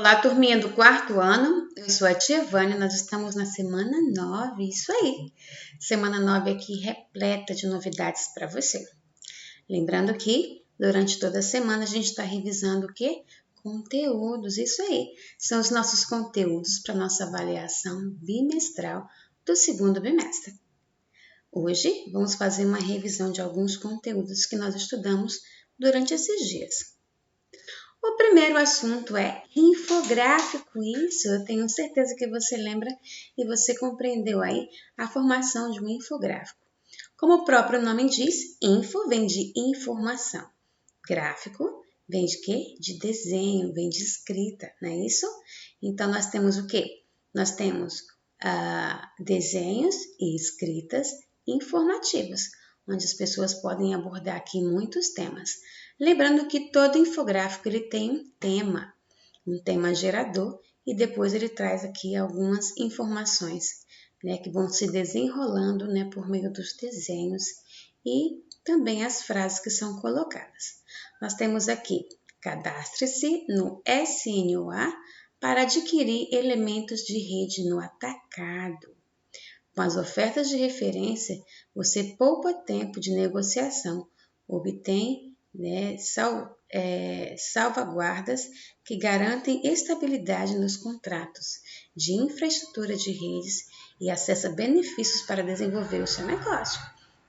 Olá, turminha do quarto ano, eu sou a tia Vânia, nós estamos na semana 9, isso aí. Semana 9 aqui repleta de novidades para você. Lembrando que durante toda a semana a gente está revisando o quê? Conteúdos, isso aí. São os nossos conteúdos para nossa avaliação bimestral do segundo bimestre. Hoje vamos fazer uma revisão de alguns conteúdos que nós estudamos durante esses dias. O primeiro assunto é infográfico. Isso, eu tenho certeza que você lembra e você compreendeu aí a formação de um infográfico. Como o próprio nome diz, info vem de informação. Gráfico vem de quê? De desenho, vem de escrita, não é isso? Então, nós temos o quê? Nós temos desenhos e escritas informativas, onde as pessoas podem abordar aqui muitos temas. Lembrando que todo infográfico ele tem um tema gerador, e depois ele traz aqui algumas informações, né, que vão se desenrolando, né, por meio dos desenhos e também as frases que são colocadas. Nós temos aqui, cadastre-se no SNOA para adquirir elementos de rede no atacado. Com as ofertas de referência, você poupa tempo de negociação, obtém salvaguardas que garantem estabilidade nos contratos de infraestrutura de redes e acessa benefícios para desenvolver o seu negócio.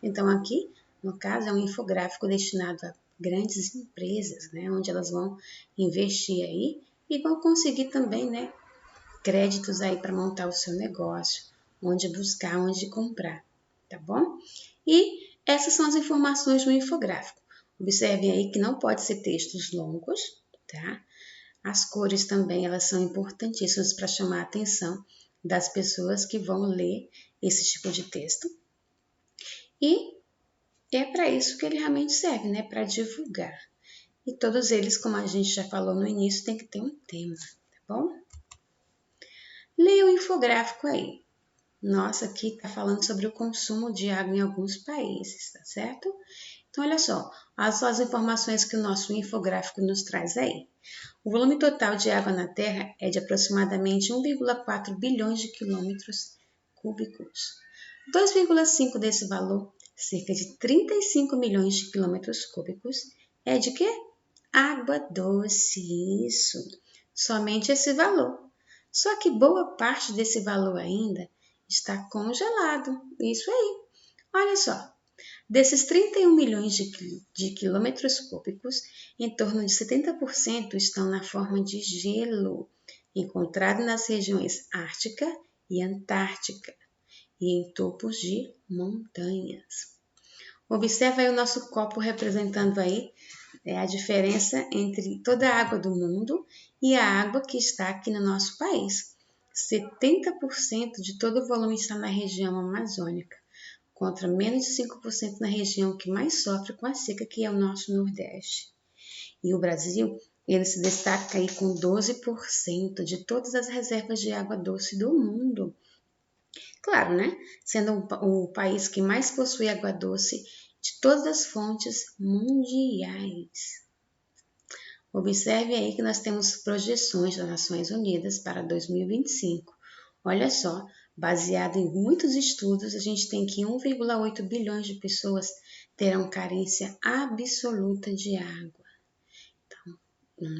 Então, aqui, no caso, é um infográfico destinado a grandes empresas, né, onde elas vão investir aí e vão conseguir também, né, créditos aí para montar o seu negócio, onde buscar, onde comprar, tá bom? E essas são as informações do infográfico. Observem aí que não pode ser textos longos, tá? As cores também, elas são importantíssimas para chamar a atenção das pessoas que vão ler esse tipo de texto. E é para isso que ele realmente serve, né? Para divulgar. E todos eles, como a gente já falou no início, tem que ter um tema, tá bom? Leia o infográfico aí. Nossa, aqui está falando sobre o consumo de água em alguns países, tá certo? Então, olha só, as informações que o nosso infográfico nos traz aí. O volume total de água na Terra é de aproximadamente 1,4 bilhões de quilômetros cúbicos. 2,5 desse valor, cerca de 35 milhões de quilômetros cúbicos, é de quê? Água doce, isso. Somente esse valor. Só que boa parte desse valor ainda está congelado. Isso aí. Olha só. Desses 31 milhões de quilômetros cúbicos, em torno de 70% estão na forma de gelo, encontrado nas regiões Ártica e Antártica e em topos de montanhas. Observa aí o nosso copo representando aí a diferença entre toda a água do mundo e a água que está aqui no nosso país. 70% de todo o volume está na região amazônica, contra menos de 5% na região que mais sofre com a seca, que é o nosso Nordeste. E o Brasil, ele se destaca aí com 12% de todas as reservas de água doce do mundo. Claro, né? Sendo o país que mais possui água doce de todas as fontes mundiais. Observe aí que nós temos projeções das Nações Unidas para 2025. Olha só, baseado em muitos estudos, a gente tem que 1,8 bilhões de pessoas terão carência absoluta de água. Então,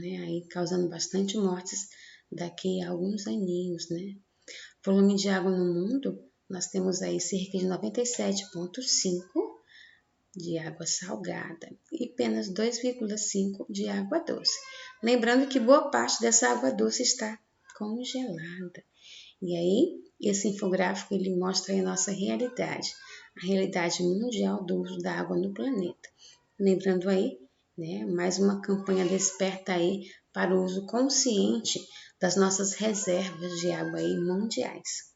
né, aí causando bastante mortes daqui a alguns aninhos, né? Volume de água no mundo, nós temos aí cerca de 97,5 de água salgada e apenas 2,5 de água doce. Lembrando que boa parte dessa água doce está congelada. E aí, esse infográfico ele mostra a nossa realidade, a realidade mundial do uso da água no planeta. Lembrando aí, né, mais uma campanha desperta aí para o uso consciente das nossas reservas de água aí mundiais.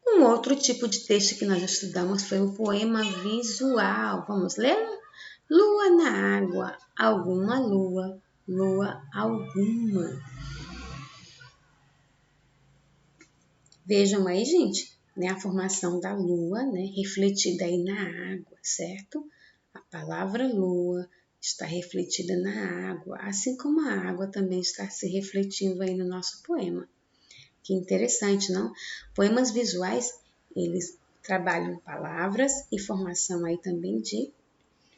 Um outro tipo de texto que nós estudamos foi o poema visual. Vamos ler? Lua na água, alguma lua, lua alguma. Vejam aí, gente, né, a formação da lua, né, refletida aí na água, certo? A palavra lua está refletida na água, assim como a água também está se refletindo aí no nosso poema. Que interessante, não? Poemas visuais, eles trabalham palavras e formação aí também de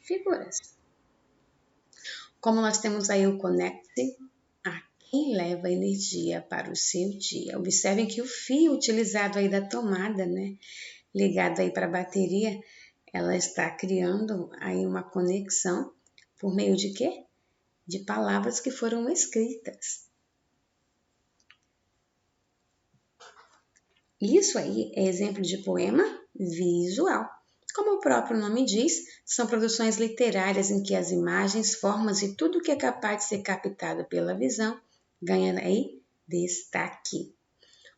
figuras. Como nós temos aí o conecte a quem leva energia para o seu dia. Observem que o fio utilizado aí da tomada, né, ligado aí para a bateria, ela está criando aí uma conexão por meio de quê? De palavras que foram escritas. Isso aí é exemplo de poema visual. Como o próprio nome diz, são produções literárias em que as imagens, formas e tudo que é capaz de ser captado pela visão ganha aí destaque.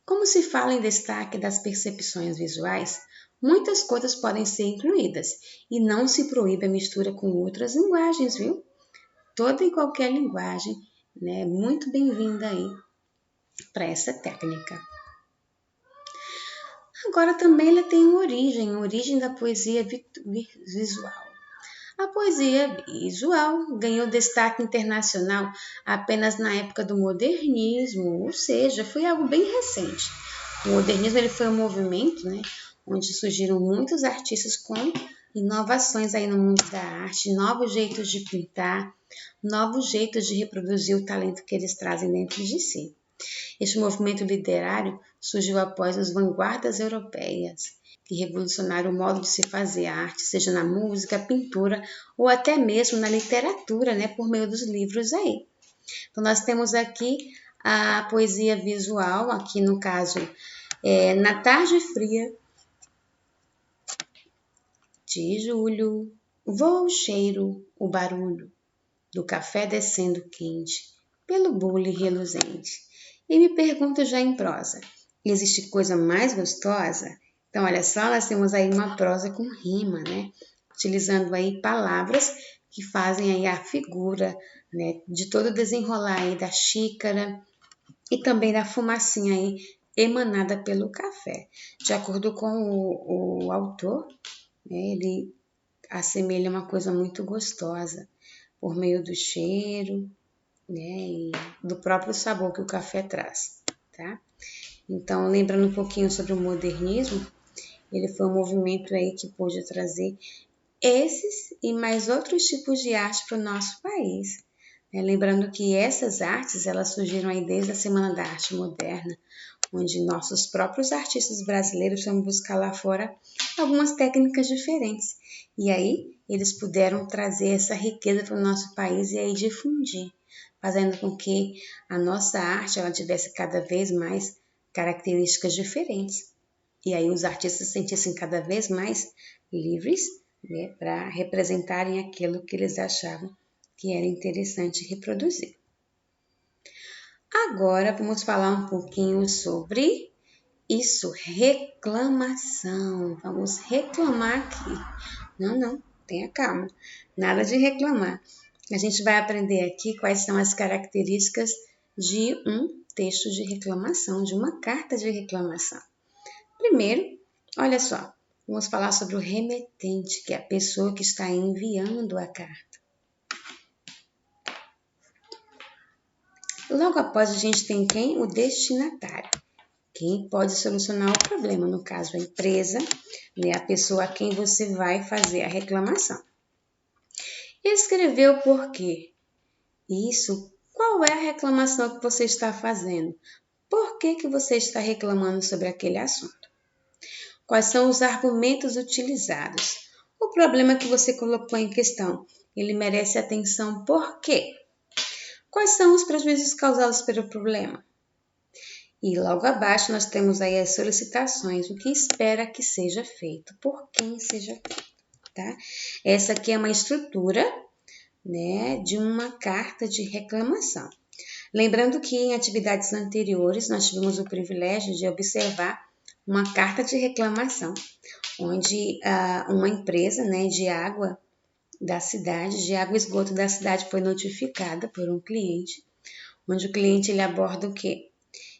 Como se fala em destaque das percepções visuais, muitas coisas podem ser incluídas e não se proíbe a mistura com outras linguagens, viu? Toda e qualquer linguagem, né, muito bem-vinda aí para essa técnica. Agora também ela tem uma origem da poesia visual. A poesia visual ganhou destaque internacional apenas na época do modernismo, ou seja, foi algo bem recente. O modernismo ele foi um movimento, né, onde surgiram muitos artistas com inovações aí no mundo da arte, novos jeitos de pintar, novos jeitos de reproduzir o talento que eles trazem dentro de si. Este movimento literário surgiu após as vanguardas europeias, que revolucionaram o modo de se fazer arte, seja na música, pintura ou até mesmo na literatura, né, por meio dos livros aí. Então, nós temos aqui a poesia visual, aqui no caso, na tarde fria de julho, voa o cheiro, o barulho do café descendo quente, pelo bule reluzente. E me pergunto já em prosa, existe coisa mais gostosa? Então, olha só, nós temos aí uma prosa com rima, né? Utilizando aí palavras que fazem aí a figura, né? De todo o desenrolar aí da xícara e também da fumacinha aí emanada pelo café. De acordo com o autor, né, ele assemelha uma coisa muito gostosa por meio do cheiro, né, e do próprio sabor que o café traz, tá? Então, lembrando um pouquinho sobre o modernismo, ele foi um movimento aí que pôde trazer esses e mais outros tipos de arte para o nosso país. Né? Lembrando que essas artes, elas surgiram aí desde a Semana da Arte Moderna, onde nossos próprios artistas brasileiros foram buscar lá fora algumas técnicas diferentes. E aí, eles puderam trazer essa riqueza para o nosso país e aí difundir, fazendo com que a nossa arte ela tivesse cada vez mais características diferentes. E aí os artistas se sentissem cada vez mais livres, né, para representarem aquilo que eles achavam que era interessante reproduzir. Agora vamos falar um pouquinho sobre isso, reclamação. Vamos reclamar aqui. Não, tenha calma. Nada de reclamar. A gente vai aprender aqui quais são as características de um texto de reclamação, de uma carta de reclamação. Primeiro, olha só, vamos falar sobre o remetente, que é a pessoa que está enviando a carta. Logo após, a gente tem quem? O destinatário. Quem pode solucionar o problema, no caso, a empresa, né, a pessoa a quem você vai fazer a reclamação. Escreveu por quê? Isso, qual é a reclamação que você está fazendo? Por que você está reclamando sobre aquele assunto? Quais são os argumentos utilizados? O problema que você colocou em questão, ele merece atenção por quê? Quais são os prejuízos causados pelo problema? E logo abaixo nós temos aí as solicitações, o que espera que seja feito, por quem seja feito, tá? Essa aqui é uma estrutura, né, de uma carta de reclamação. Lembrando que em atividades anteriores nós tivemos o privilégio de observar uma carta de reclamação, onde uma empresa, né, de água da cidade, de água e esgoto da cidade foi notificada por um cliente, onde o cliente ele aborda o quê?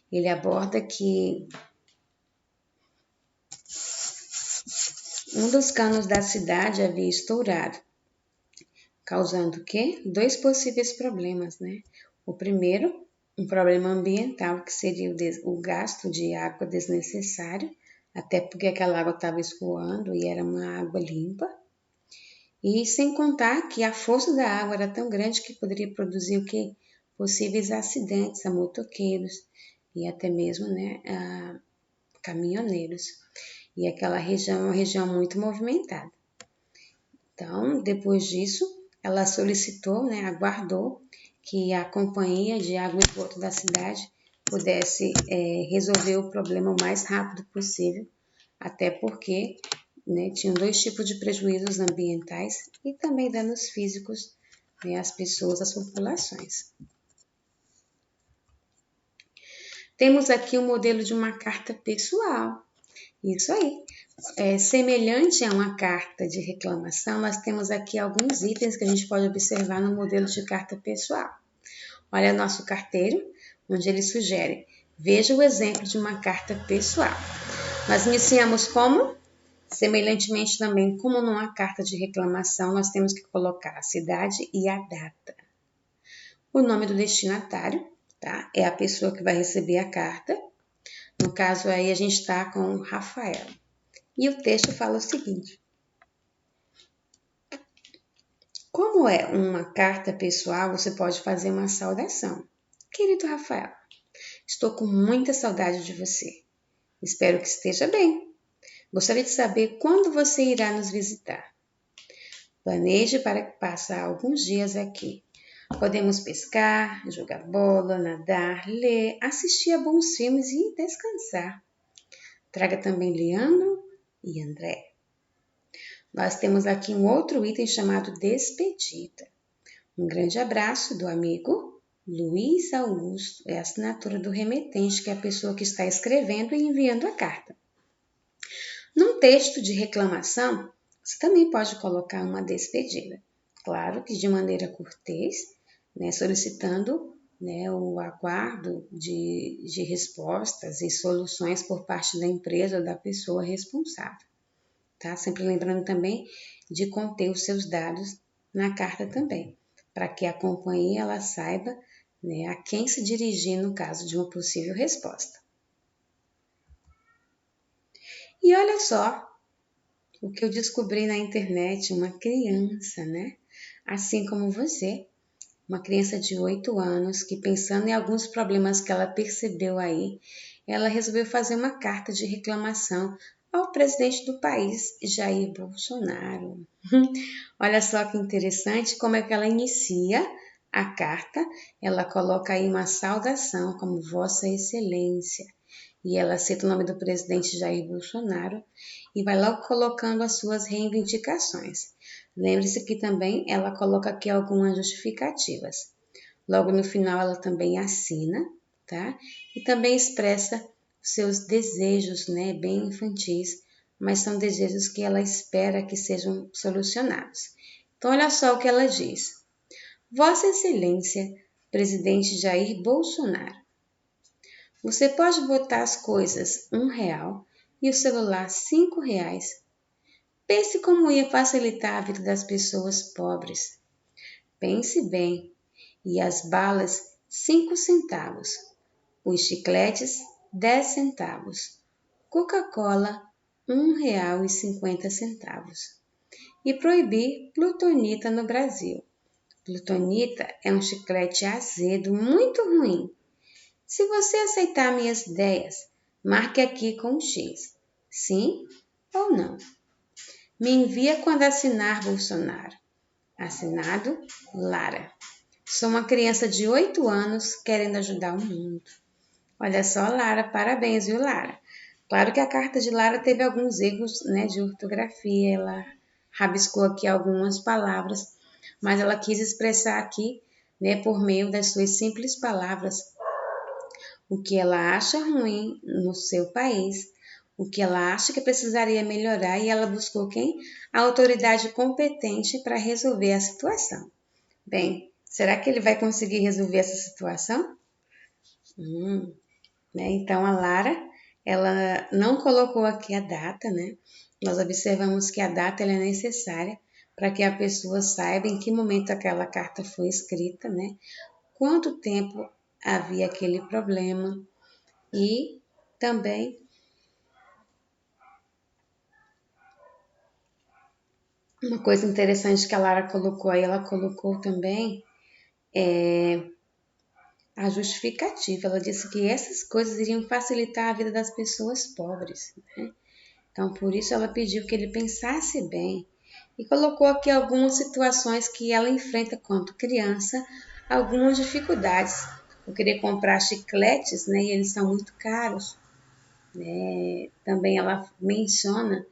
Ele aborda que um dos canos da cidade havia estourado, causando o quê? Dois possíveis problemas, né? O primeiro, um problema ambiental, que seria o gasto de água desnecessário, até porque aquela água estava escoando e era uma água limpa. E sem contar que a força da água era tão grande que poderia produzir o quê? Possíveis acidentes a motoqueiros e até mesmo, né, a caminhoneiros. E aquela região é uma região muito movimentada. Então, depois disso, ela solicitou, né, aguardou que a companhia de água e esgoto da cidade pudesse resolver o problema o mais rápido possível, até porque, né, tinham dois tipos de prejuízos ambientais e também danos físicos, né, às pessoas, às populações. Temos aqui o modelo de uma carta pessoal. Isso aí. Semelhante a uma carta de reclamação, nós temos aqui alguns itens que a gente pode observar no modelo de carta pessoal. Olha nosso carteiro, onde ele sugere: veja o exemplo de uma carta pessoal. Nós iniciamos como? Semelhantemente também, como numa carta de reclamação, nós temos que colocar a cidade e a data. O nome do destinatário, tá? É a pessoa que vai receber a carta. No caso aí, a gente está com Rafael. E o texto fala o seguinte: como é uma carta pessoal, você pode fazer uma saudação. Querido Rafael, estou com muita saudade de você. Espero que esteja bem. Gostaria de saber quando você irá nos visitar. Planeje para passar alguns dias aqui. Podemos pescar, jogar bola, nadar, ler, assistir a bons filmes e descansar. Traga também Leandro e André. Nós temos aqui um outro item chamado despedida. Um grande abraço do amigo Luiz Augusto. É a assinatura do remetente, que é a pessoa que está escrevendo e enviando a carta. Num texto de reclamação, você também pode colocar uma despedida. Claro que de maneira cortês, né, solicitando, né, o aguardo de respostas e soluções por parte da empresa ou da pessoa responsável. Tá? Sempre lembrando também de conter os seus dados na carta também, para que a companhia ela saiba, né, a quem se dirigir no caso de uma possível resposta. E olha só o que eu descobri na internet, uma criança, né? Assim como você, uma criança de 8 anos que, pensando em alguns problemas que ela percebeu aí, ela resolveu fazer uma carta de reclamação ao presidente do país, Jair Bolsonaro. Olha só que interessante como é que ela inicia a carta. Ela coloca aí uma saudação como Vossa Excelência. E ela cita o nome do presidente Jair Bolsonaro e vai logo colocando as suas reivindicações. Lembre-se que também ela coloca aqui algumas justificativas. Logo no final ela também assina, tá? E também expressa seus desejos, né, bem infantis, mas são desejos que ela espera que sejam solucionados. Então olha só o que ela diz: Vossa Excelência, presidente Jair Bolsonaro, você pode botar as coisas R$ 1 e o celular R$ 5. Pense como ia facilitar a vida das pessoas pobres. Pense bem. E as balas, 5 centavos. Os chicletes, 10 centavos. Coca-Cola, R$ 1,50. E proibir plutonita no Brasil. Plutonita é um chiclete azedo muito ruim. Se você aceitar minhas ideias, marque aqui com um X. Sim ou não? Me envia quando assinar Bolsonaro. Assinado, Lara. Sou uma criança de 8 anos querendo ajudar o mundo. Olha só, Lara, parabéns, viu, Lara? Claro que a carta de Lara teve alguns erros, né, de ortografia, ela rabiscou aqui algumas palavras, mas ela quis expressar aqui, né, por meio das suas simples palavras, o que ela acha ruim no seu país, o que ela acha que precisaria melhorar, e ela buscou quem? A autoridade competente para resolver a situação. Bem, será que ele vai conseguir resolver essa situação? Né? Então, a Lara, ela não colocou aqui a data, né? Nós observamos que a data ela é necessária para que a pessoa saiba em que momento aquela carta foi escrita, né? Quanto tempo havia aquele problema e também uma coisa interessante que a Lara colocou aí, ela colocou também a justificativa. Ela disse que essas coisas iriam facilitar a vida das pessoas pobres, né? Então, por isso ela pediu que ele pensasse bem e colocou aqui algumas situações que ela enfrenta quanto criança, algumas dificuldades. Eu queria comprar chicletes, né, e eles são muito caros. Também ela menciona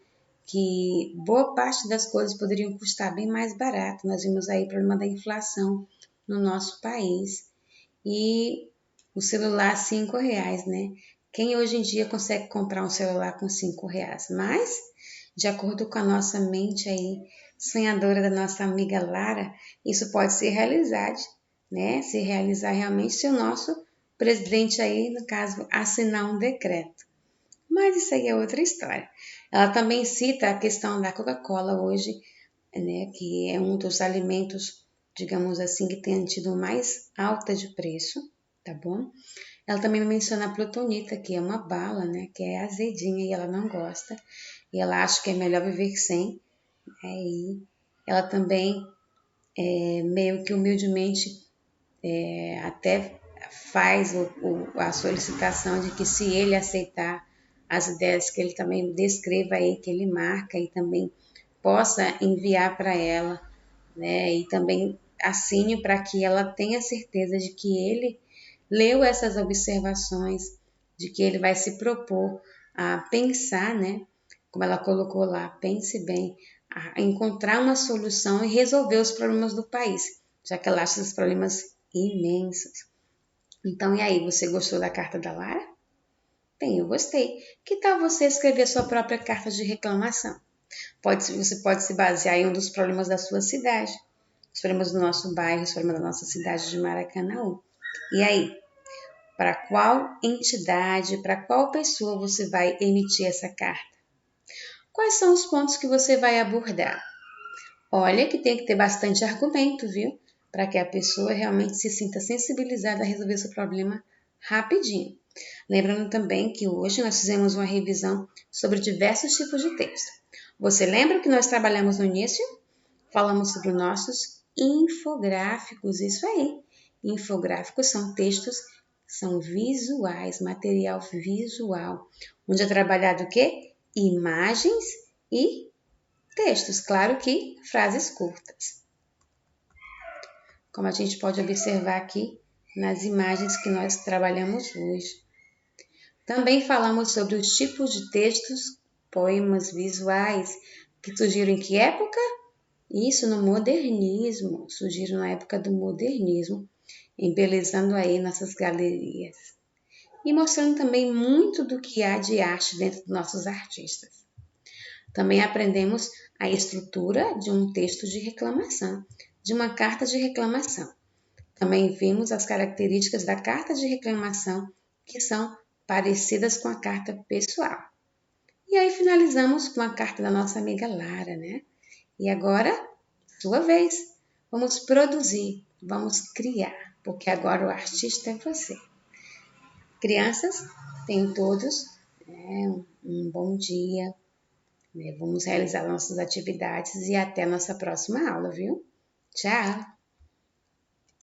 que boa parte das coisas poderiam custar bem mais barato. Nós vimos aí o problema da inflação no nosso país. E o celular R$ 5, né? Quem hoje em dia consegue comprar um celular com R$ 5? Mas, de acordo com a nossa mente aí, sonhadora da nossa amiga Lara, isso pode ser realizado, né? Se realizar realmente se o nosso presidente aí, no caso, assinar um decreto. Mas isso aí é outra história. Ela também cita a questão da Coca-Cola hoje, né, que é um dos alimentos, digamos assim, que tem tido mais alta de preço, tá bom? Ela também menciona a plutonita, que é uma bala, né, que é azedinha e ela não gosta, e ela acha que é melhor viver sem, né, e ela também, meio que humildemente, até faz a solicitação de que se ele aceitar as ideias que ele também descreva aí, que ele marca e também possa enviar para ela, né? E também assine para que ela tenha certeza de que ele leu essas observações, de que ele vai se propor a pensar, né? Como ela colocou lá, pense bem, a encontrar uma solução e resolver os problemas do país, já que ela acha esses problemas imensos. Então, e aí, você gostou da carta da Lara? Bem, eu gostei. Que tal você escrever sua própria carta de reclamação? Você pode se basear em um dos problemas da sua cidade, os problemas do nosso bairro, os problemas da nossa cidade de Maracanaú. E aí, para qual entidade, para qual pessoa você vai emitir essa carta? Quais são os pontos que você vai abordar? Olha que tem que ter bastante argumento, viu? Para que a pessoa realmente se sinta sensibilizada a resolver seu problema rapidinho. Lembrando também que hoje nós fizemos uma revisão sobre diversos tipos de texto. Você lembra que nós trabalhamos no início? Falamos sobre nossos infográficos, isso aí. Infográficos são textos, são visuais, material visual, onde é trabalhado o quê? Imagens e textos, claro que frases curtas. Como a gente pode observar aqui nas imagens que nós trabalhamos hoje. Também falamos sobre os tipos de textos, poemas visuais, que surgiram em que época? Isso no modernismo, surgiram na época do modernismo, embelezando aí nossas galerias. E mostrando também muito do que há de arte dentro dos nossos artistas. Também aprendemos a estrutura de um texto de reclamação, de uma carta de reclamação. Também vimos as características da carta de reclamação, que são parecidas com a carta pessoal. E aí finalizamos com a carta da nossa amiga Lara, né? E agora, sua vez, vamos produzir, vamos criar, porque agora o artista é você. Crianças, tenham todos um bom dia, né? Vamos realizar nossas atividades e até a nossa próxima aula, viu? Tchau!